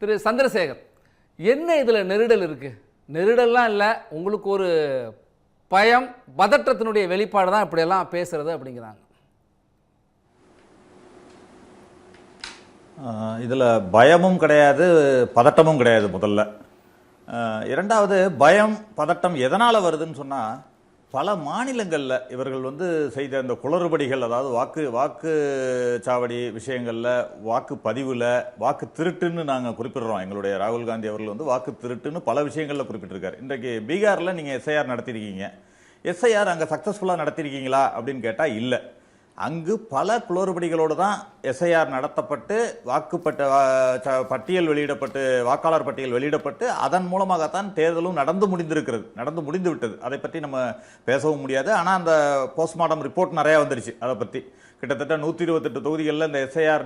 திரு சந்திரசேகர், என்ன இதில் நெருடல் இருக்குது? நெருடல்லாம் இல்லை, உங்களுக்கு ஒரு பயம், பதற்றத்தினுடைய வெளிப்பாடு தான் இப்படியெல்லாம் பேசுறது அப்படிங்கிறாங்க. இதில் பயமும் கிடையாது, பதட்டமும் கிடையாது. முதல்ல இரண்டாவது, பயம் பதட்டம் எதனால் வருதுன்னு சொன்னால், பல மாநிலங்களில் இவர்கள் செய்த இந்த குளறுபடிகள், அதாவது வாக்குச்சாவடி விஷயங்களில், வாக்கு பதிவில் வாக்கு திருட்டுன்னு நாங்கள் குறிப்பிடுறோம். எங்களுடைய ராகுல் காந்தி அவர்கள் வாக்கு திருட்டுன்னு பல விஷயங்களில் குறிப்பிட்டிருக்காரு. இன்றைக்கு பீகாரில் நீங்கள் எஸ்ஐஆர் நடத்திருக்கீங்க. எஸ்ஐஆர் அங்கே சக்ஸஸ்ஃபுல்லாக நடத்திருக்கீங்களா அப்படின்னு கேட்டால் இல்லை. அங்கு பல குளறுபடிகளோடு தான் எஸ்ஐஆர் நடத்தப்பட்டு பட்டியல் வெளியிடப்பட்டு, வாக்காளர் பட்டியல் வெளியிடப்பட்டு, அதன் மூலமாகத்தான் தேர்தலும் நடந்து முடிந்து விட்டது. அதை பற்றி நம்ம பேசவும் முடியாது. ஆனால் அந்த போஸ்ட்மார்ட்டம் ரிப்போர்ட் நிறையா வந்துருச்சு. அதை பற்றி கிட்டத்தட்ட 128 தொகுதிகளில் இந்த எஸ்ஐஆர்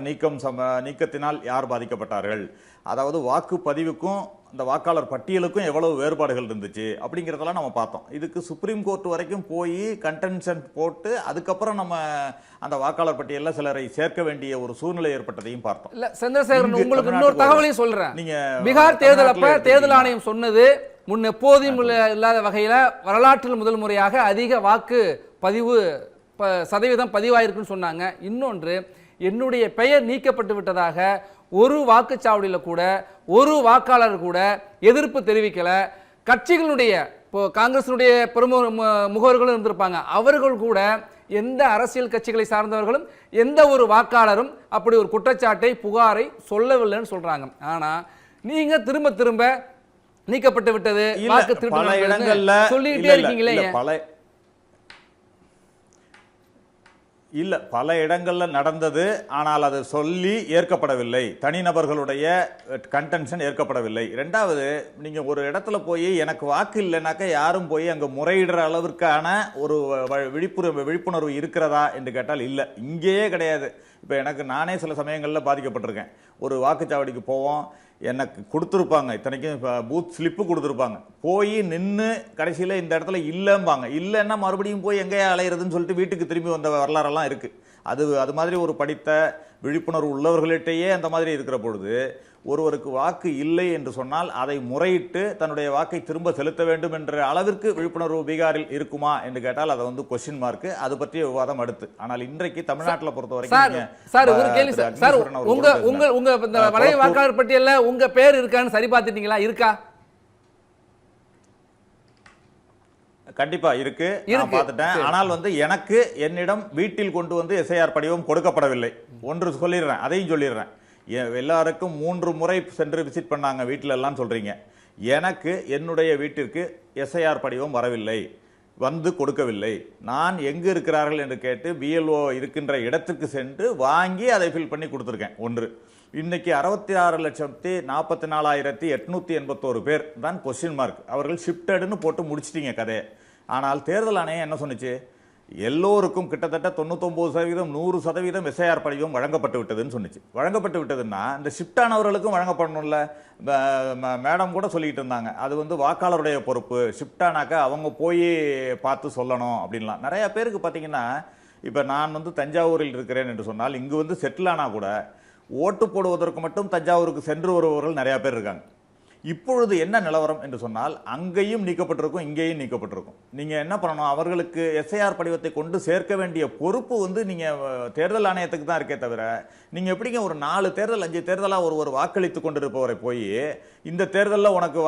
நீக்கத்தினால் யார் பாதிக்கப்பட்டார்கள், அதாவது வாக்குப்பதிவுக்கும் இந்த வாக்காளர் பட்டியலுக்கும் எவ்வளவு வேறுபாடுகள் இருந்துச்சு அப்படிங்கிறதெல்லாம் நம்ம பார்த்தோம். இதுக்கு சுப்ரீம் கோர்ட் வரைக்கும் போய் கண்டென்ஷன் போட்டு அதுக்கப்புறம் நம்ம அந்த வாக்காளர் பட்டியலில் சிலரை சேர்க்க வேண்டிய ஒரு சூழ்நிலை ஏற்பட்டதையும் பார்த்தோம். இல்ல சந்திரசேகரன், உங்களுக்கு இன்னொரு தகவலையும் சொல்றேன். நீங்க பீகார் தேர்தல் அப்ப தேர்தல் ஆணையம் சொன்னது, முன் எப்போதும் இல்லாத வகையில வரலாற்றில் முதல் முறையாக அதிக வாக்கு பதிவு சதவீதம் பதிவாயிருக்குன்னு சொன்னாங்க. இன்னொன்று, என்னுடைய பெயர் நீக்கப்பட்டு விட்டதாக ஒரு வாக்குச்சாவடியில் கூட ஒரு வாக்காளர் கூட எதிர்ப்பு தெரிவிக்கல. கட்சிகளுடைய, இப்போ காங்கிரஸினுடைய முகவர்களும் இருந்திருப்பாங்க, அவர்கள் கூட, எந்த அரசியல் கட்சிகளை சார்ந்தவர்களும் எந்த ஒரு வாக்காளரும் அப்படி ஒரு குற்றச்சாட்டை, புகாரை சொல்லவில்லைன்னு சொல்றாங்க. ஆனா நீங்க திரும்ப திரும்ப நீக்கப்பட்டு விட்டது, வாக்கு திருட்டு சொல்லிட்டே இருக்கீங்களே. இல்லை, பல இடங்களில் நடந்தது. ஆனால் அது சொல்லி ஏற்கப்படவில்லை. தனிநபர்களுடைய கண்டென்ஷன் ஏற்கப்படவில்லை. ரெண்டாவது, நீங்கள் ஒரு இடத்துல போய் எனக்கு வாக்கு இல்லைனாக்கா யாரும் போய் அங்கே முறையிடுற அளவிற்கான ஒரு விழிப்புணர்வு இருக்கிறதா என்று கேட்டால் இல்லை, இங்கேயே கிடையாது. இப்போ நானே சில சமயங்களில் பாதிக்கப்பட்டிருக்கேன். ஒரு வாக்குச்சாவடிக்கு போவோம், எனக்கு கொடுத்துருப்பாங்க, இத்தனைக்கும் பூத் ஸ்லிப்பு கொடுத்துருப்பாங்க. போய் நின்று கடைசியில் இந்த இடத்துல இல்லைம்பாங்க. இல்லைன்னா மறுபடியும் போய் எங்கேயா அலையிறதுன்னு சொல்லிட்டு வீட்டுக்கு திரும்பி வந்த வரலாறெல்லாம் இருக்குது. அது மாதிரி ஒரு படித்த விழிப்புணர்வு உள்ளவர்களிடையே அந்த மாதிரி இருக்கிற பொழுது, ஒருவருக்கு வாக்கு இல்லை என்று சொன்னால் அதை முறையிட்டு தன்னுடைய வாக்கை திரும்ப செலுத்த வேண்டும் என்ற அளவிற்கு விழிப்புணர்வு பீகாரில் இருக்குமா என்று கேட்டால் அதை கொஸ்டின் மார்க். அது பற்றிய விவாதம் அடுத்து. ஆனால் இன்றைக்கு தமிழ்நாட்டில் பொறுத்த வரைக்கும் வாக்காளர் பட்டியல்ல உங்க பேர் இருக்கான்னு சரி பார்த்துட்டீங்களா? இருக்கா? கண்டிப்பா இருக்கு, நான் பார்த்துட்டேன். ஆனால் எனக்கு என்னிடம் வீட்டில் கொண்டு வந்து எஸ்ஐஆர் படிவம் கொடுக்கப்படவில்லை. ஒன்று சொல்லிடுறேன், அதையும் சொல்லிடுறேன். எல்லாருக்கும் 3 முறை சென்று விசிட் பண்ணாங்க வீட்டில எல்லாம் சொல்றீங்க. எனக்கு என்னுடைய வீட்டிற்கு எஸ்ஐஆர் படிவம் வரவில்லை, வந்து கொடுக்கவில்லை. நான் எங்கு இருக்கிறார்கள் என்று கேட்டு பிஎல்ஓ இருக்கின்ற இடத்துக்கு சென்று வாங்கி அதை ஃபில் பண்ணி கொடுத்துருக்கேன். ஒன்று. இன்னைக்கு 66,44,881 பேர் தான் கொஸ்டின் மார்க். அவர்கள் ஷிஃப்டட்னு போட்டு முடிச்சிட்டீங்க கதையை. ஆனால் தேர்தல் ஆணையம் என்ன சொன்னிச்சு? எல்லோருக்கும் கிட்டத்தட்ட 99%, 100% எஸ்ஐஆர் படிவம் வழங்கப்பட்டு விட்டதுன்னு சொன்னிச்சு. வழங்கப்பட்டு விட்டதுன்னா இந்த ஷிஃப்ட் ஆனவர்களுக்கும் வழங்கப்படணும்ல. மேடம் கூட சொல்லிட்டு இருந்தாங்க, அது வாக்காளருடைய பொறுப்பு, ஷிஃப்ட் ஆனாக்கா அவங்க போய் பார்த்து சொல்லணும் அப்படின்லாம். நிறைய பேருக்கு பார்த்தீங்கன்னா, இப்போ நான் தஞ்சாவூரில் இருக்கிறேன் என்று சொன்னால் இங்கு செட்டில் ஆனால் கூட ஓட்டு போடுவதற்கு மட்டும் தஞ்சாவூருக்கு சென்று வருபவர்கள் நிறைய பேர் இருக்காங்க. இப்பொழுது என்ன நிலவரம் என்று சொன்னால், அங்கேயும் நீக்கப்பட்டிருக்கும், இங்கேயும் நீக்கப்பட்டிருக்கும். நீங்க என்ன பண்ணணும், அவர்களுக்கு எஸ்ஐஆர் படிவத்தை கொண்டு சேர்க்க வேண்டிய பொறுப்பு நீங்க தேர்தல் ஆணையத்துக்கு தான் இருக்கே தவிர, நீங்க எப்படிங்க ஒரு 4 தேர்தல் 5 தேர்தலா ஒரு வாக்களித்து கொண்டிருப்பவரை போய் இந்த தேர்தலில் உனக்கு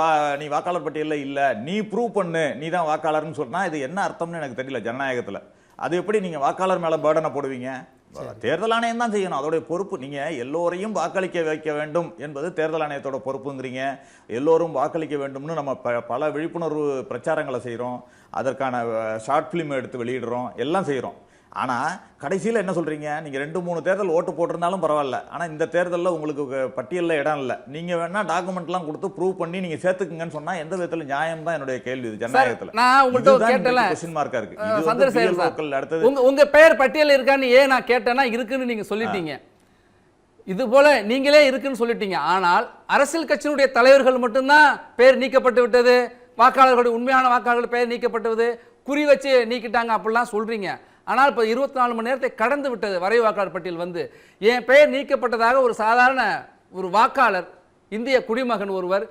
நீ வாக்காளர் பட்டியலில் இல்லை, நீ ப்ரூவ் பண்ணு, நீ தான் வாக்காளர்னு சொன்னா இது என்ன அர்த்தம்னு எனக்கு தெரியல ஜனநாயகத்தில். அது எப்படி நீங்க வாக்காளர் மேல பேர்டனை போடுவீங்க? தேர்தல் ஆணையம் தான் செய்யணும், அதோடைய பொறுப்பு. நீங்க எல்லோரையும் வாக்களிக்க வைக்க வேண்டும் என்பது தேர்தல் ஆணையத்தோட பொறுப்புங்கிறீங்க. எல்லோரும் வாக்களிக்க வேண்டும்னு நம்ம பல விழிப்புணர்வு பிரச்சாரங்களை செய்கிறோம், அதற்கான ஷார்ட் ஃபிலிம் எடுத்து வெளியிடுறோம், எல்லாம் செய்கிறோம். ஆனால் கடைசியில் என்ன சொல்கிறீங்க, நீங்கள் 2-3 தேர்தல் ஓட்டு போட்டிருந்தாலும் பரவாயில்ல, ஆனால் இந்த தேர்தலில் உங்களுக்கு பட்டியலில் இடம் இல்லை, நீங்கள் வேணால் டாக்குமெண்ட்லாம் கொடுத்து ப்ரூவ் பண்ணி நீங்கள் சேர்த்துக்குங்கன்னு சொன்னால் எந்த விதத்தில் நியாயம் தான் என்னுடைய கேள்வி. இது ஜனநாயகத்தில் நான் உங்கள்கிட்ட கேட்டல கொஸ்டின் மார்க்காக இருக்குது. அடுத்தது உங்கள் பெயர் பட்டியலில் இருக்கான்னு ஏன் நான் கேட்டேன்னா இருக்குன்னு நீங்கள் சொல்லிட்டீங்க. இது போல நீங்களே இருக்குன்னு சொல்லிட்டீங்க. ஆனால் அரசியல் கட்சியினுடைய தலைவர்கள் மட்டும்தான் பேர் நீக்கப்பட்டு விட்டது, வாக்காளர்களுடைய உண்மையான வாக்காளர்கள் பெயர் நீக்கப்பட்டது, குறி வச்சு நீக்கிட்டாங்க அப்படிலாம் சொல்றீங்க. ஆனால் இப்போ 24 மணி நேரத்தை கடந்து விட்டது வரைவு வாக்காளர் பட்டியல் என் பெயர் நீக்கப்பட்டதாக ஒரு சாதாரண ஒரு வாக்காளர் இந்திய குடிமகன் ஒருவர்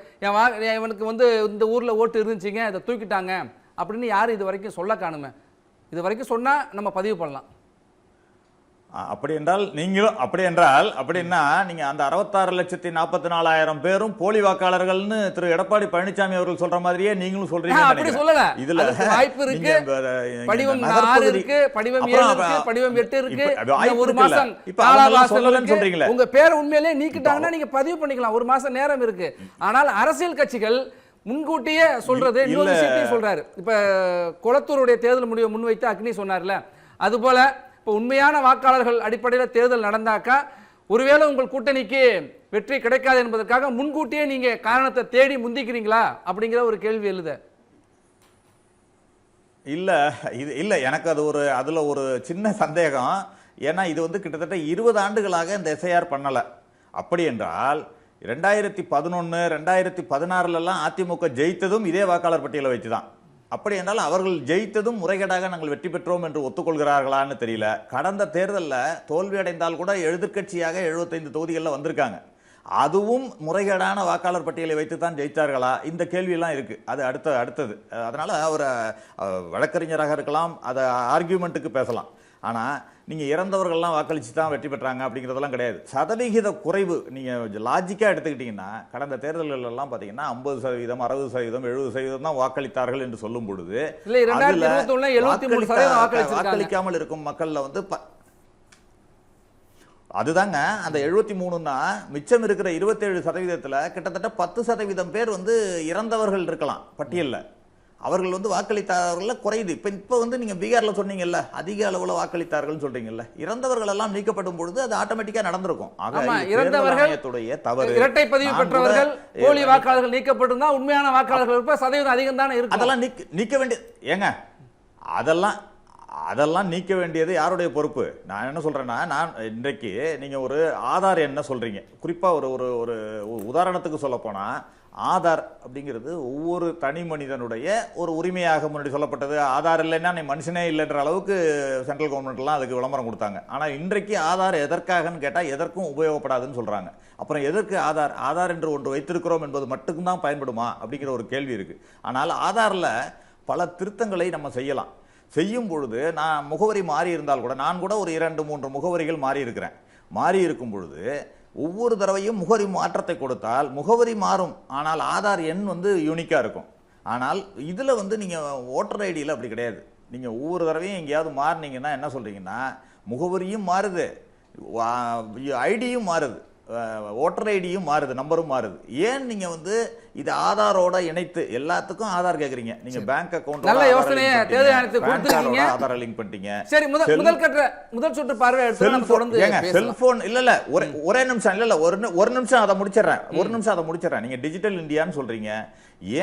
இவனுக்கு வந்து இந்த ஊரில் ஓட்டு இருந்துச்சிங்க இதை தூக்கிட்டாங்க அப்படின்னு யாரும் இது வரைக்கும் சொல்ல காணுமே. இது வரைக்கும் சொன்னால் நம்ம பதிவு பண்ணலாம். அப்படி என்றால் நீங்களும் அப்படின்னா நீங்க அந்த 66,44,000 பேரும் போலி வாக்காளர்கள்னு திரு எடப்பாடி பழனிசாமி அவர்கள் சொல்ற மாதிரியே நீங்களும் சொல்றீங்க. அப்படி சொல்லல. இதுல வாய்ப்பு இருக்கு. படிவம் 6 இருக்கு, படிவம் 7 இருக்கு, படிவம் 8 இருக்கு. ஒரு மாசம் காலவாசம் சொல்றீங்களே. உங்க பேரை உண்மையிலேயே நீக்கிட்டாங்கன்னா நீங்க பதிவு பண்ணிக்கலாம். ஒரு மாசம் நேரம் இருக்கு. ஆனால் அரசியல் கட்சிகள் முன்கூட்டியே சொல்றது இன்னொரு விஷயத்தையும் சொல்றாரு. இப்ப கொளத்தூருடைய தேர்தல் முடிவை முன்வைத்து அக்னி சொன்னார்ல, அதுபோல இப்போ உண்மையான வாக்காளர்கள் அடிப்படையில் தேர்தல் நடந்தாக்கா ஒருவேளை உங்கள் கூட்டணிக்கு வெற்றி கிடைக்காது என்பதற்காக முன்கூட்டியே நீங்க காரணத்தை தேடி முந்திக்கிறீங்களா அப்படிங்கிற ஒரு கேள்வி எழுத. இல்ல எனக்கு அதுல ஒரு சின்ன சந்தேகம். ஏன்னா இது வந்து கிட்டத்தட்ட 20 ஆண்டுகளாக இந்த எஸ்ஐஆர் பண்ணல. அப்படி என்றால் 2011 2016 அதிமுக ஜெயித்ததும் இதே வாக்காளர் பட்டியலை வைத்துதான். அப்படி என்றால் அவர்கள் ஜெயித்ததும் முறைகேடாக நாங்கள் வெற்றி பெற்றோம் என்று ஒத்துக்கொள்கிறார்களான்னு தெரியல. கடந்த தேர்தலில் தோல்வி அடைந்தால் கூட எதிர்க்கட்சியாக 75 தொகுதிகளில் வந்திருக்காங்க. அதுவும் முறைகேடான வாக்காளர் பட்டியலை வைத்து தான் ஜெயித்தார்களா? இந்த கேள்வியெல்லாம் இருக்கு. அது அடுத்தது. அதனால அவர் வழக்கறிஞராக இருக்கலாம், அதை ஆர்கியூமெண்ட்டுக்கு பேசலாம். ஆனால் நீங்கள் இறந்தவர்கள்லாம் வாக்களித்து தான் வெற்றி பெற்றாங்க அப்படிங்கிறதெல்லாம் கிடையாது. சதவிகித குறைவு நீங்கள் லாஜிக்காக எடுத்துக்கிட்டிங்கன்னா கடந்த தேர்தல்களெல்லாம் பார்த்தீங்கன்னா 50%, 60%, 70% தான் வாக்களித்தார்கள் என்று சொல்லும் பொழுது வாக்களிக்காமல் இருக்கும் மக்களில் வந்து அதுதாங்க அந்த 73ன்னா மிச்சம் இருக்கிற 27%, கிட்டத்தட்ட 10% பேர் வந்து இறந்தவர்கள் இருக்கலாம் பட்டியலில். அவர்கள் வந்து வாக்களித்தார்கள் குறையுது. இப்போ வந்து நீங்க பீகார்ல சொன்னீங்கல்ல, அதிக அளவுல வாக்களித்தார்கள் சொல்றீங்கல்ல, இறந்தவர்கள் எல்லாம் நீக்கப்படும் பொழுது அது ஆட்டோமேட்டிக்கா நடந்திருக்கும். இறந்தவர்களுடைய தவறு, இரட்டை பதிவு பெற்றவர்கள், போலி வாக்காளர்கள் நீக்கப்பட்டிருந்தா உண்மையான வாக்காளர்கள் சதவீதம் அதிகம் தானே இருக்கு. அதெல்லாம் நீக்க வேண்டிய ஏங்க, அதெல்லாம் நீக்க வேண்டியது யாருடைய பொறுப்பு? நான் என்ன சொல்றேன்னா, நான் இன்றைக்கு நீங்க ஒரு ஆதார் என்ன சொல்றீங்க, குறிப்பா ஒரு ஒரு உதாரணத்துக்கு சொல்ல போனா ஆதார் அப்படிங்கிறது ஒவ்வொரு தனி மனிதனுடைய ஒரு உரிமையாக முன்னாடி சொல்லப்பட்டது. ஆதார் இல்லைன்னா நீ மனுஷனே இல்லைன்ற அளவுக்கு சென்ட்ரல் கவர்மெண்ட்லாம் அதுக்கு விளம்பரம் கொடுத்தாங்க. ஆனால் இன்றைக்கு ஆதார் எதற்காகன்னு கேட்டால் எதற்கும் உபயோகப்படாதுன்னு சொல்கிறாங்க. அப்புறம் எதற்கு ஆதார் என்று ஒன்று வைத்திருக்கிறோம் என்பது மட்டும்தான் பயன்படுமா அப்படிங்கிற ஒரு கேள்வி இருக்குது. ஆனால் ஆதாரில் பல திருத்தங்களை நம்ம செய்யலாம். செய்யும் பொழுது நான் முகவரி மாறி இருந்தால் கூட, நான் கூட ஒரு 2-3 முகவரிகள் மாறி இருக்கிறேன். மாறி இருக்கும் பொழுது ஒவ்வொரு தடவையும் முகவரி மாற்றத்தை கொடுத்தால் முகவரி மாறும், ஆனால் ஆதார் எண் வந்து யூனிக்காக இருக்கும். ஆனால் இதில் வந்து நீங்கள் ஓட்டர் ஐடியில் அப்படி கிடையாது. நீங்கள் ஒவ்வொரு தடவையும் எங்கேயாவது மாறினீங்கன்னா என்ன சொல்கிறீங்கன்னா, முகவரியும் மாறுது, ஐடியும் மாறுது, ஓட்டர் ஐடியும் மாறுது, நம்பரும் மாறுது. ஏன் நீங்க வந்து இது ஆதாரோட இணைத்து எல்லாத்துக்கும் ஆதார் கேக்குறீங்க? நீங்க பேங்க் அக்கவுண்ட் நல்ல யோசனையை தேர்தல் ஆணையத்துக்கு கொடுத்துட்டீங்க, ஆதார் லிங்க் பண்ணிட்டீங்க. சரி, முதல் சுற்று பார்வை எடுத்து தொடர்ந்து செல்போன் இல்ல ஒரே நிமிஷம் இல்ல ஒரு நிமிஷம் அதை முடிச்சிடுறேன். நீங்க டிஜிட்டல் இந்தியான்னு சொல்றீங்க.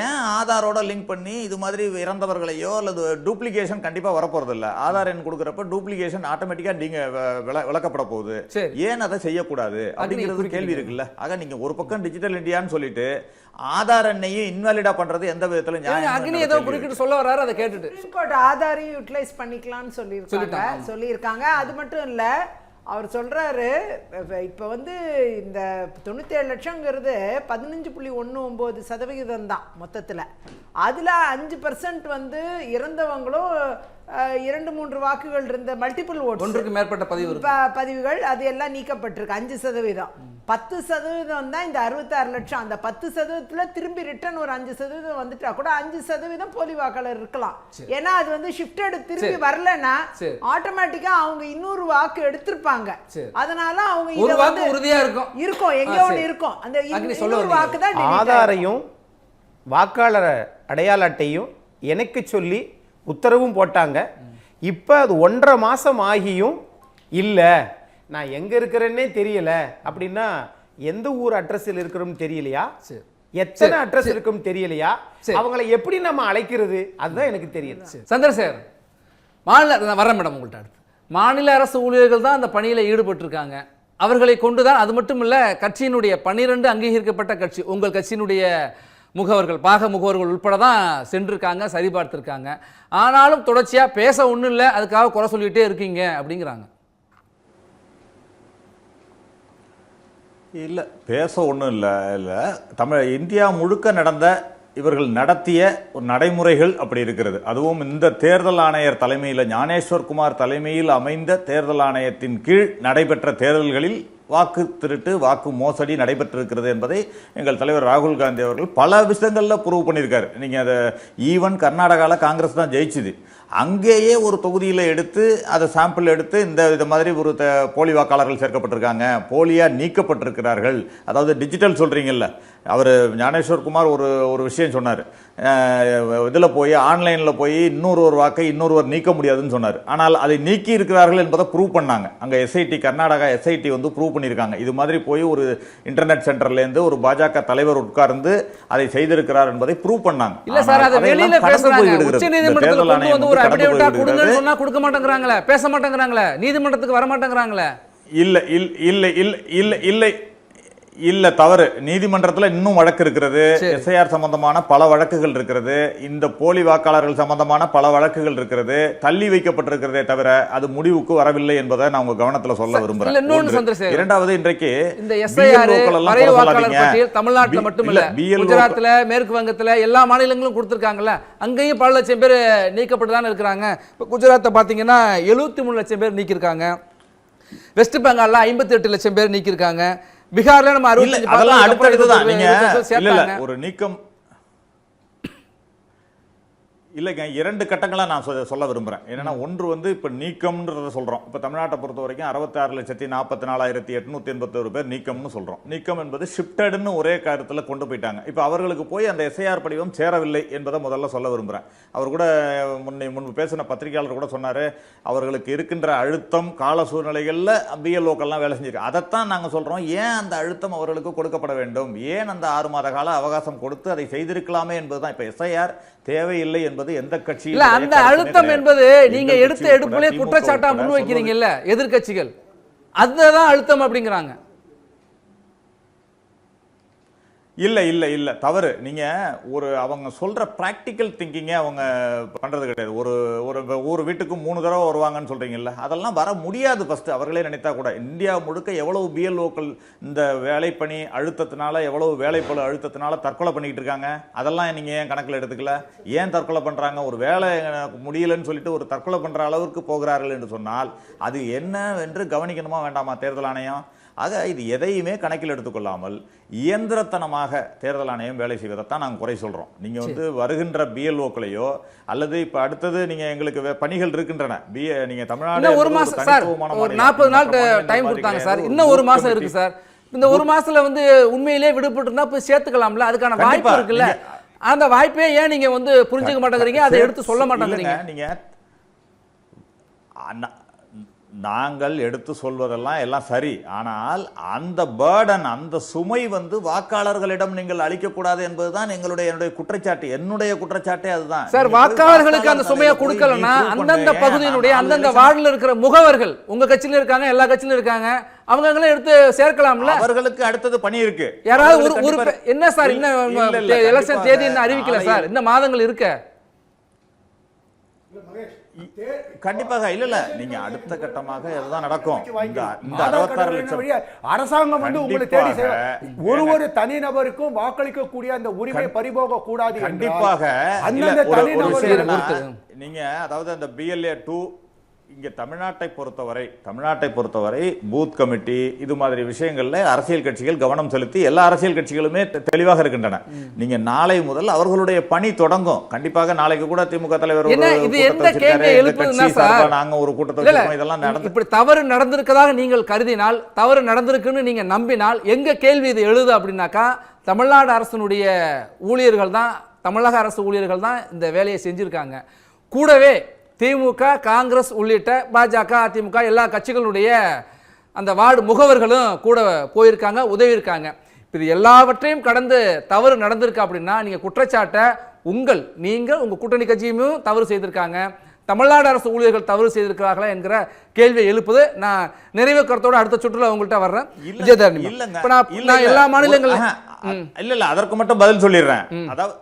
ஏன் ஆதாரோட லிங்க் பண்ணி இது மாதிரி இறந்தவர்களையோ அல்லது டூப்ளிகேஷன் கண்டிப்பா வரப்போறது இல்ல. ஆதார் எண் கொடுக்கறப்ப டூப்ளிகேஷன் ஆட்டோமேட்டிக்கா நீங்க விளக்கப்பட போகுது. ஏன் அதை செய்யக்கூடாது அப்படிங்கிறது கேள்வி இருக்குல்ல. ஆக நீங்க ஒரு பக்கம் டிஜிட்டல் இந்தியான்னு சொல்லிட்டு ஆதார் எண்ணையும் இன்வாலிடா பண்றது எந்த விதத்துல நியாயம்? அக்னி ஏதோ குறிப்பிட்டு சொல்ல வர்றாரு, அதை கேட்டுட்டு ஆதாரையும் யூட்டிலைஸ் பண்ணிக்கலாம்னு சொல்லியிருக்காங்க. அது மட்டும் இல்ல, அவர் சொல்றாரு இப்ப வந்து இந்த 97 லட்சங்கிறது 15.19% தான் மொத்தத்துல. அதுல 5% வந்து இறந்தவங்களும் 2-3 வாக்குகள் இருந்த மல்டிபிள் ஓட்ஸ், ஒன்றுக்கு மேற்பட்ட பதிவுகள் அது எல்லாம் நீக்கப்பட்டிருக்கு. 5%. 10% தான் இந்த 66 லட்சம். அந்த 10%ல திரும்பி ரிட்டர்ன் ஒரு 5% வந்துட்டா கூட 5% போலி வாக்காளர் இருக்கலாம். ஏன்னா அது வந்து ஷிஃப்டட் திரும்பி வரலன்னா ஆட்டோமேட்டிக்கா அவங்க இன்னொரு வாக்கு எடுத்திருப்பாங்க. அதனால அவங்க ஒரு வாக்கு உறுதியா இருக்கும் எங்கேயோ ஒன்று இருக்கும். அந்த இன்னொரு வாக்கு தான் ஆதாரையும் வாக்காளர் அடையாள அட்டையும் எனக்கு சொல்லி உத்தரவும் போட்டாங்க. இப்போ அது 1.5 மாசம் ஆகியும் இல்லை, நான் எங்கே இருக்கிறேன்னே தெரியல அப்படின்னா எந்த ஊர் அட்ரஸில் இருக்கிறோம் தெரியலையா, எத்தனை அட்ரஸ் இருக்கும் தெரியலையா, அவங்களை எப்படி நம்ம அழைக்கிறது, அதுதான் எனக்கு தெரியல. சந்திரசேகர், மாநில வர மேடம் உங்கள்கிட்ட அடுத்து மாநில அரசு ஊழியர்கள் தான் அந்த பணியில் ஈடுபட்டிருக்காங்க. அவர்களை கொண்டுதான், அது மட்டும் இல்லை, கட்சியினுடைய 12 அங்கீகரிக்கப்பட்ட கட்சி, உங்கள் கட்சியினுடைய முகவர்கள், பாக முகவர்கள் உட்பட தான் சென்றிருக்காங்க, சரிபார்த்திருக்காங்க. ஆனாலும் தொடர்ச்சியாக பேச ஒன்றும் இல்லை, அதுக்காக குறை சொல்லிகிட்டே இருக்கீங்க அப்படிங்கிறாங்க. இல்ல பேச ஒண்ணும் இல்ல இந்தியா முழுக்க நடந்த இவர்கள் நடத்திய ஒரு நடைமுறைகள் அப்படி இருக்கிறது. அதுவும் இந்த தேர்தல் ஆணையர் தலைமையில் ஞானேஸ்வர் குமார் தலைமையில் அமைந்த தேர்தல் ஆணையத்தின் கீழ் நடைபெற்ற தேர்தல்களில் வாக்கு திருட்டு வாக்கு மோசடி நடைபெற்றிருக்கிறது என்பதை எங்கள் தலைவர் ராகுல் காந்தி அவர்கள் பல விஷயங்கள்ல ப்ரூவ் பண்ணியிருக்காரு. நீங்க அதை ஈவன் கர்நாடகாவில் காங்கிரஸ் தான் ஜெயிச்சுது, அங்கேயே ஒரு தொகுதியில் எடுத்து அதை சாம்பிள் எடுத்து இந்த மாதிரி ஒரு போலி வாக்காளர்கள் சேர்க்கப்பட்டிருக்காங்க, போலியா நீக்கப்பட்டிருக்கிறார்கள். அதாவது டிஜிட்டல் சொல்றீங்கல்ல, அவர் ஞானேஸ்வர் குமார் ஒரு விஷயம் சொன்னார், இதில் போய் ஆன்லைனில் போய் இன்னொரு வாக்கை இன்னொருவர் நீக்க முடியாதுன்னு சொன்னார். ஆனால் அதை நீக்கி இருக்கிறார்கள் என்பதை ப்ரூவ் பண்ணாங்க. அங்கே எஸ்ஐடி கர்நாடகா எஸ்ஐடி வந்து ப்ரூவ் பண்ணியிருக்காங்க. இது மாதிரி போய் ஒரு இன்டர்நெட் சென்டர்லேருந்து ஒரு பாஜக தலைவர் உட்கார்ந்து அதை செய்திருக்கிறார் என்பதை ப்ரூவ் பண்ணாங்க. இல்ல சார், அதை வெளியில பேசுறாங்க. உச்சநீதிமன்றத்துல கொண்டு வந்து ஒரு அபிடேவிட்டா கொடுங்கன்னு சொன்னா கொடுக்க மாட்டேங்கறாங்களே, பேச மாட்டேங்கறாங்களே, நீதிமன்றத்துக்கு வர மாட்டேங்கறாங்களே. இல்ல தவறு. நீதிமன்றத்தில் இன்னும் வழக்கு இருக்கிறது, எஸ்ஐஆர் சம்பந்தமான பல வழக்குகள் இருக்கிறது, இந்த போலி வாக்காளர்கள் சம்பந்தமான பல வழக்குகள் இருக்கிறது, தள்ளி வைக்கப்பட்டிருக்கிறதே தவிர அது முடிவுக்கு வரவில்லை என்பதை நான் உங்க கவனத்துல சொல்ல விரும்புறேன். இரண்டாவது, இன்றைக்கு இந்த எஸ்ஐஆர் வாக்காளர் பட்டியல் தமிழ்நாட்டில் மட்டுமல்ல, குஜராத்ல, மேற்கு வங்கத்துல எல்லா மாநிலங்களும் கொடுத்திருக்காங்கல்ல, அங்கேயும் பல லட்சம் பேர் நீக்கப்பட்டுதான் இருக்கிறாங்க. இப்ப குஜராத்தை பாத்தீங்கன்னா 73 லட்சம் பேர் நீக்கிருக்காங்க, வெஸ்ட் பெங்கால்ல 58 லட்சம் பேர் நீக்கிருக்காங்க, பீகார்ல நம்ம 65 அதெல்லாம் அடுத்தடுத்துதான். நீங்க இல்ல ஒரு நீக்கம் இல்லைங்க, இரண்டு கட்டங்களா நான் சொல்ல விரும்புறேன். என்னன்னா, ஒன்று வந்து இப்ப நீக்கம்ன்றத சொல்றோம். இப்ப தமிழ்நாட்டை பொறுத்த வரைக்கும் 66,44,881 பேர் நீக்கம்னு சொல்றோம். நீக்கம் என்பது ஷிப்டட்னு ஒரே காரியத்துல கொண்டு போயிட்டாங்க. இப்ப அவர்களுக்கு போய் அந்த எஸ்ஐஆர் படிவம் சேரவில்லை என்பதை முதல்ல சொல்ல விரும்புறேன். அவர் கூட முன்பு பேசின பத்திரிகையாளர் கூட சொன்னாரு, அவர்களுக்கு இருக்கின்ற அழுத்தம் கால சூழ்நிலைகள்ல பிஎல்ஓக்கள்லாம் வேலை செஞ்சிருக்கு. அதைத்தான் நாங்க சொல்றோம். ஏன் அந்த அழுத்தம் அவர்களுக்கு கொடுக்கப்பட வேண்டும், ஏன் அந்த 6 மாத கால அவகாசம் கொடுத்து அதை செய்திருக்கலாமே என்பதுதான். இப்ப எஸ்ஐஆர் தேவையில்லை என்பது எந்த கட்சி இல்ல. அந்த அழுத்தம் என்பது நீங்க எடுத்த எடுப்புலே குற்றச்சாட்டா முன்வைக்கிறீங்கல்ல எதிர்க்கட்சிகள், அதுதான் அழுத்தம் அப்படிங்கிறாங்க. இல்ல இல்ல இல்ல தவறு. நீங்க அவங்க சொல்ற பிராக்டிக்கல் திங்கிங்க அவங்க பண்றது கிடையாது. ஒரு வீட்டுக்கு 3 தடவை வருவாங்கன்னு சொல்றீங்கல்ல, அதெல்லாம் வர முடியாது. ஃபர்ஸ்ட் அவர்களே நினைத்தா கூட இந்தியா முழுக்க எவ்வளவு பிஎல்ஓக்கள் இந்த வேலைப்பணி அழுத்தத்தினால, எவ்வளவு வேலைப்பளு அழுத்தத்தினால தற்கொலை பண்ணிட்டு இருக்காங்க, அதெல்லாம் நீங்க ஏன் கணக்கில் எடுத்துக்கல? ஏன் தற்கொலை பண்றாங்க? ஒரு வேலை முடியலன்னு சொல்லிட்டு ஒரு தற்கொலை பண்ற அளவுக்கு போகிறார்கள் என்று சொன்னால் அது என்ன என்று கவனிக்கணுமா வேண்டாமா தேர்தல் ஆணையம்? ஆக இது எதையுமே கணக்கில் எடுத்துக்கொள்ளாமல் இயந்திரத்தனமாக தேர்தல் ஆணையம் வேலை செய்வதைத்தான் நாங்கள் குறை சொல்றோம். நீங்க வந்து வருகின்ற பிஎல்ஓக்களையோ அல்லது இப்ப அடுத்தது நீங்க எங்களுக்கு பணிகள் இருக்கின்றன. நீங்க தமிழ்நாடு ஒரு மாசம் சார், ஒரு 40 நாள் டைம் கொடுத்தாங்க சார், இன்னும் ஒரு மாசம் இருக்கு சார். இந்த ஒரு மாசத்துல வந்து உண்மையிலேயே விடுபட்டு இருந்தா போய் சேர்த்துக்கலாம்ல, அதுக்கான வாய்ப்பு இருக்குல்ல. அந்த வாய்ப்பே ஏன் நீங்க வந்து புரிஞ்சுக்க மாட்டேங்கிறீங்க, அதை எடுத்து சொல்ல மாட்டேங்கிறீங்க? நீங்க நாங்கள் எடுத்து சொல்வதெல்லாம் எல்லாம் சரி, ஆனால் அந்த பர்டன், அந்த சுமை வந்து வாக்காளர்களிடம் நீங்கள் அளிக்கக்கூடாது என்பதுதான் என்னுடைய குற்றச்சாட்டு. என்னுடைய குற்றச்சாட்டே அதுதான் சார். வாக்காளர்களுக்கு அந்த சுமையை கொடுக்கலன்னா அந்தந்த பகுதியினுடைய அந்தந்த வார்டில் இருக்கிற முகவர்கள், உங்க கட்சியில இருக்காங்க, எல்லா கட்சியிலும் இருக்காங்க, அவங்க எடுத்து சேர்க்கலாம்ல. அவர்களுக்கு அடுத்தது பணி இருக்கு. யாராவது என்ன சார், இன்னும் எலெக்ஷன் தேதி இன்னும் அறிவிக்கல சார், இன்னும் மாதங்கள் இருக்க. கண்டிப்பாக இல்ல நீங்க அடுத்த கட்டமாக இதுதான் நடக்கும். இந்த 66 லட்சம் அரசாங்கம் வந்து உங்களை தேடி ஒரு தனிநபருக்கும் வாக்களிக்க கூடிய அந்த உரிமை பறிபோக கூடாது. கண்டிப்பாக அந்தந்த தனிநபர் நீங்க அதாவது அந்த BLA 2 இங்க தமிழ்நாட்டை பொறுத்தவரை பூத் கமிட்டி இது மாதிரி விஷயங்கள்ல அரசியல் கட்சிகள் கவனம் செலுத்தி எல்லா அரசியல் கட்சிகளுமே தெளிவாக இருக்கின்றன. நீங்க நாளை முதல் அவர்களுடைய பணி தொடங்கும். கண்டிப்பாக நாளைக்கு கூட திமுக தலைவர் நாங்க ஒரு கூட்டத்தை இதெல்லாம் நடந்து இப்படி தவறு நடந்திருக்கதாக நீங்கள் கருதினால், தவறு நடந்திருக்குன்னு நீங்க நம்பினால், எங்க கேள்வி இது எழுது அப்படின்னாக்கா, தமிழ்நாடு அரசினுடைய ஊழியர்கள் தான், தமிழக அரசு ஊழியர்கள் தான் இந்த வேலையை செஞ்சிருக்காங்க. கூடவே திமுக, காங்கிரஸ் உள்ளிட்ட பாஜக, அதிமுக எல்லா கட்சிகளுடைய அந்த வார்டு முகவர்களும் கூட போயிருக்காங்க, உதவி இருக்காங்க. இது எல்லாவற்றையும் கடந்து தவறு நடந்திருக்கு அப்படின்னா நீங்க குற்றச்சாட்டை நீங்க உங்க கூட்டணி கட்சியும் தவறு செய்திருக்காங்க, தமிழ்நாடு அரசு ஊழியர்கள் தவறு செய்திருக்கிறார்களா என்கிற கேள்வியை எழுப்புது. நான் நிறைவு கருத்தோட அடுத்த சுற்றுலா உங்கள்கிட்ட வர்றேன். எல்லா மாநிலங்களும் இல்ல அதற்கு மட்டும் பதில் சொல்லிடுறேன். அதாவது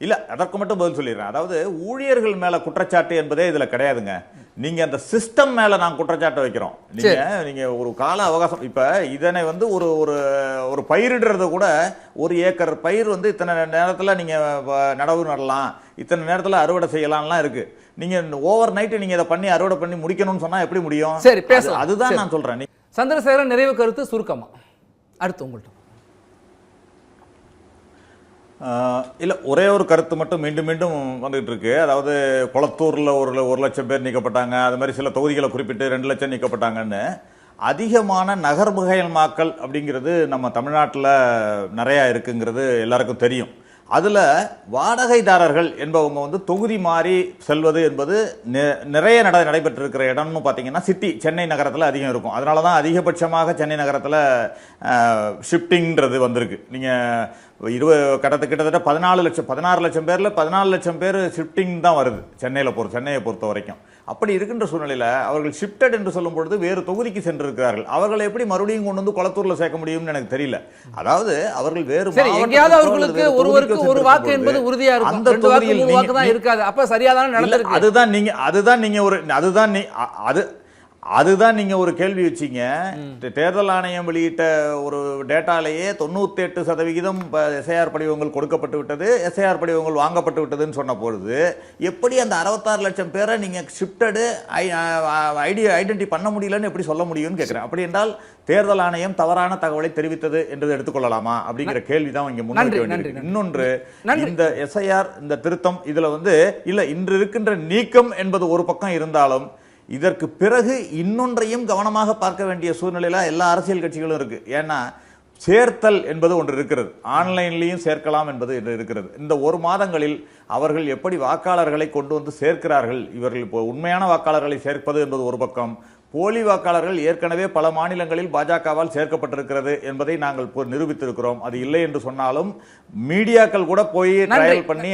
இல்ல அதற்கு மட்டும் பதில் சொல்லிடுறேன். அதாவது ஊழியர்கள் மேல குற்றச்சாட்டு என்பதே இதுல கிடையாதுங்க. நீங்க அந்த சிஸ்டம் மேல நான் குற்றச்சாட்டு வைக்கிறோம். நீங்க ஒரு கால அவகாசம், இப்ப இதனை வந்து ஒரு ஒரு ஒரு பயிரிடுறது கூட 1 ஏக்கர் பயிர் வந்து இத்தனை நேரத்துல நீங்க நடவு நடலாம், இத்தனை நேரத்துல அறுவடை செய்யலாம்லாம் இருக்கு. நீங்க ஓவர் நைட் நீங்க இதை பண்ணி அறுவடை பண்ணி முடிக்கணும்னு சொன்னா எப்படி முடியும்? சரி, பேசலாம். அதுதான் நான் சொல்றேன். சந்திரசேகரன், நிறைவு கருத்து சுருக்கமா அடுத்து உங்கள்ட்ட. இல்ல ஒரே ஒரு கருத்து மட்டும் மீண்டும் மீண்டும் வந்துட்டு இருக்கு. அதாவது கொளத்தூர்ல 1 லட்சம் பேர் நீக்கப்பட்டாங்க, அது மாதிரி சில தொகுதிகளை குறிப்பிட்டு 2 லட்சம் நீக்கப்பட்டாங்கன்னு. அதிகமான நகர்மயமாக்கல் அப்படிங்கிறது நம்ம தமிழ்நாட்டில் நிறைய இருக்குங்கிறது எல்லாருக்கும் தெரியும். அதுல வாடகைதாரர்கள் என்பவங்க வந்து தொகுதி மாறி செல்வது என்பது நிறைய நடைபெற்று இருக்கிற இடம்னு பார்த்தீங்கன்னா சிட்டி சென்னை நகரத்தில் அதிகம் இருக்கும். அதனால தான் அதிகபட்சமாக சென்னை நகரத்தில் ஷிஃப்டிங்கிறது வந்திருக்கு. நீங்கள் கிட்டத்தட்ட 16 லட்சம் பேர்ல 14 லட்சம் பேர் ஷிஃப்டிங் தான் வருது சென்னையை பொறுத்த வரைக்கும். அப்படி இருக்கின்ற சூழ்நிலையில் அவர்கள் ஷிஃப்டட் என்று சொல்லும் பொழுது வேறு தொகுதிக்கு சென்றிருக்கிறார்கள். அவர்களை எப்படி மறுபடியும் கொண்டு வந்து கொளத்தூர்ல சேர்க்க முடியும்னு எனக்கு தெரியல. அதாவது அவர்கள் வேறு எங்கேயாவது அவர்களுக்கு ஒருவருக்கு ஒரு வாக்கு என்பது உறுதியா இருக்கும், அந்த தொகுதியில் ஒரு வாக்கு தான் இருக்காது. அப்ப சரியாதான நடந்திருக்கு. அதுதான் நீங்க ஒரு கேள்வி வச்சீங்க. தேர்தல் ஆணையம் வெளியிட்ட ஒரு டேட்டாலேயே 98% எஸ்ஐஆர் படிவங்கள் கொடுக்கப்பட்டு விட்டது, எஸ்ஐஆர் படிவங்கள் வாங்கப்பட்டு விட்டதுன்னு சொன்ன பொழுது எப்படி அந்த 66 லட்சம் பேரை நீங்க ஷிஃப்டடு ஐடென்டி பண்ண முடியலன்னு எப்படி சொல்ல முடியும்னு கேட்கிறேன். அப்படி என்றால் தேர்தல் ஆணையம் தவறான தகவலை தெரிவித்தது என்று எடுத்துக்கொள்ளலாமா அப்படிங்கிற கேள்விதான் இங்க முன்வைக்க வேண்டியது. இன்னொன்று, இந்த எஸ்ஐஆர் இந்த திருத்தம் இதுல வந்து இல்ல இன்று இருக்கின்ற நீக்கம் என்பது ஒரு பக்கம் இருந்தாலும் இதற்கு பிறகு இன்னொன்றையும் கவனமாக பார்க்க வேண்டிய சூழ்நிலையில எல்லா அரசியல் கட்சிகளும் இருக்கு. ஏன்னா சேர்த்தல் என்பது ஒன்று இருக்கிறது, ஆன்லைன்லையும் சேர்க்கலாம் என்பது இருக்கிறது. இந்த 1 மாதங்களில் அவர்கள் எப்படி வாக்காளர்களை கொண்டு வந்து சேர்க்கிறார்கள், இவர்கள் இப்போ உண்மையான வாக்காளர்களை சேர்ப்பது என்பது ஒரு பக்கம், போலி வாக்காளர்கள் ஏற்கனவே பல மாநிலங்களில் பாஜகவால் சேர்க்கப்பட்டிருக்கிறது என்பதை நாங்கள் நிரூபித்திருக்கிறோம். அது இல்லை என்று சொன்னாலும் மீடியாக்கள் கூட போய் ட்ரையல் பண்ணி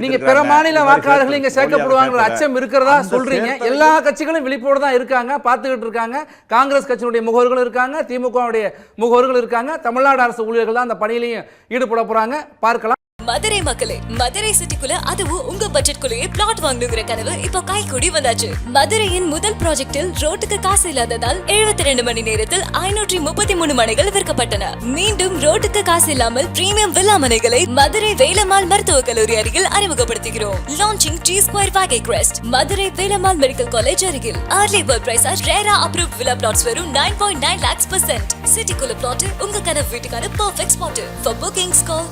நீங்க பிற மாநில வாக்காளர்கள் இங்க சேர்க்கப்படுவாங்க அச்சம் இருக்கிறதா சொல்றீங்க. எல்லா கட்சிகளும் விழிப்போடு தான் இருக்காங்க, பார்த்துக்கிட்டு இருக்காங்க. காங்கிரஸ் கட்சியினுடைய முகவர்கள் இருக்காங்க, திமுகவுடைய முகவர்கள் இருக்காங்க, தமிழ்நாடு அரசு ஊழியர்கள் தான் அந்த பணியிலையும் ஈடுபட போறாங்க. பார்க்கலாம். மதுரை மக்களே, மதுரை சிட்டிக்குள்ள அதுவும் உங்க பட்ஜெட்குள்ளேயே பிளாட் வாங்கணுங்கிற கனவு இப்போ கைக்கூடி வந்தாச்சு. மதுரையின் முதல் ப்ராஜெக்டில் ரோட்டுக்கு காசு இல்லாததால் 72 மணி நேரத்தில் 533 மனைகள் விற்கப்பட்டன. மீண்டும் ரோட்டுக்கு காசு இல்லாமல் பிரீமியம் வில்லா மனைகளை மதுரை வேலம்மாள் மருத்துவக் கல்லூரி அருகில் அறிமுகப்படுத்துகிறோம். லான்ச்சிங் G2 Vagay Crest, மதுரை வேலம்மாள் மெடிக்கல் காலேஜ் அருகில். Early bird price RERA approved villa plots வெறும் 9.9 lakhs %. சிட்டிக்குள்ள பிளாட் உங்க கனவு வீட்டுக்கான perfect spot. For bookings call